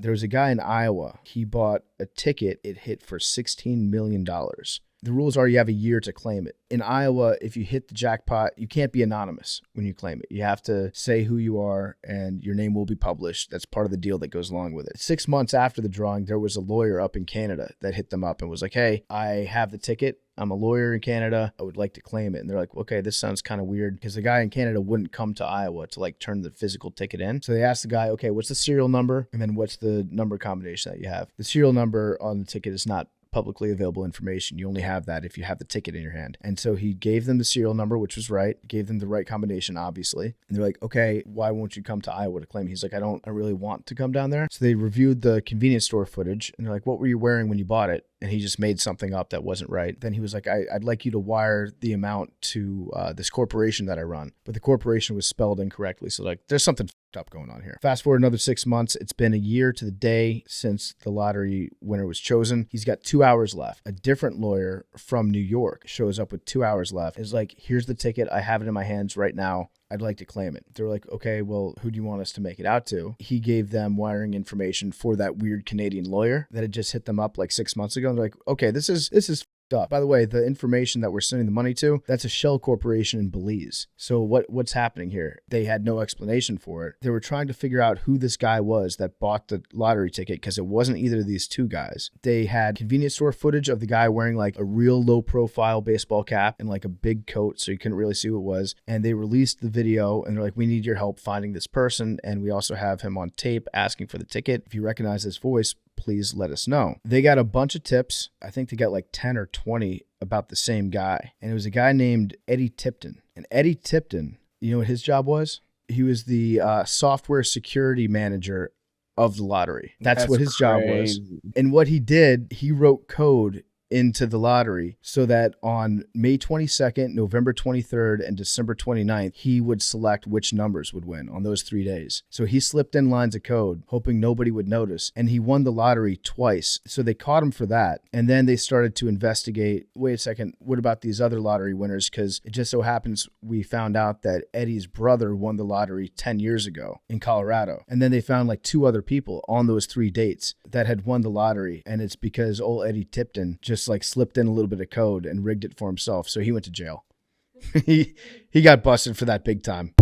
There was a guy in Iowa. He bought a ticket. It hit for $16 million. The rules are you have a year to claim it. In Iowa, if you hit the jackpot, you can't be anonymous when you claim it. You have to say who you are and your name will be published. That's part of the deal that goes along with it. 6 months after the drawing, there was a lawyer up in Canada that hit them up and was like, hey, I have the ticket. I'm a lawyer in Canada. I would like to claim it. And they're like, okay, this sounds kind of weird because the guy in Canada wouldn't come to Iowa to like turn the physical ticket in. So they asked the guy, okay, what's the serial number? And then what's the number combination that you have? The serial number on the ticket is not publicly available information. You only have that if you have the ticket in your hand. And so he gave them the serial number, which was right, gave them the right combination, obviously. And they're like, okay, why won't you come to Iowa to claim? He's like, I really want to come down there. So they reviewed the convenience store footage and they're like, what were you wearing when you bought it? And he just made something up that wasn't right. Then he was like, I'd like you to wire the amount to this corporation that I run. But the corporation was spelled incorrectly. So like, there's something up going on here. Fast forward another 6 months. It's been a year to the day since the lottery winner was chosen. He's got 2 hours left. A different lawyer from New York shows up with 2 hours left. Is like, here's the ticket. I have it in my hands right now. I'd like to claim it. They're like, okay, well, who do you want us to make it out to? He gave them wiring information for that weird Canadian lawyer that had just hit them up like 6 months ago. And they're like, okay, this is up. By the way, the information that we're sending the money to, that's a shell corporation in Belize. So what's happening here? They had no explanation for it. They were trying to figure out who this guy was that bought the lottery ticket because it wasn't either of these two guys. They had convenience store footage of the guy wearing like a real low profile baseball cap and like a big coat so you couldn't really see who it was. And they released the video and they're like, we need your help finding this person. And we also have him on tape asking for the ticket. If you recognize his voice, please let us know. They got a bunch of tips. I think they got like 10 or 20 about the same guy. And it was a guy named Eddie Tipton. And Eddie Tipton, you know what his job was? He was the software security manager of the lottery. That's what his job was. And what he did, he wrote code into the lottery so that on May 22nd, November 23rd, and December 29th, he would select which numbers would win on those 3 days. So he slipped in lines of code, hoping nobody would notice, and he won the lottery twice. So they caught him for that. And then they started to investigate, wait a second, what about these other lottery winners? Because it just so happens we found out that Eddie's brother won the lottery 10 years ago in Colorado. And then they found like 2 other people on those 3 dates that had won the lottery. And it's because old Eddie Tipton just like slipped in a little bit of code and rigged it for himself. So he went to jail. he got busted for that big time.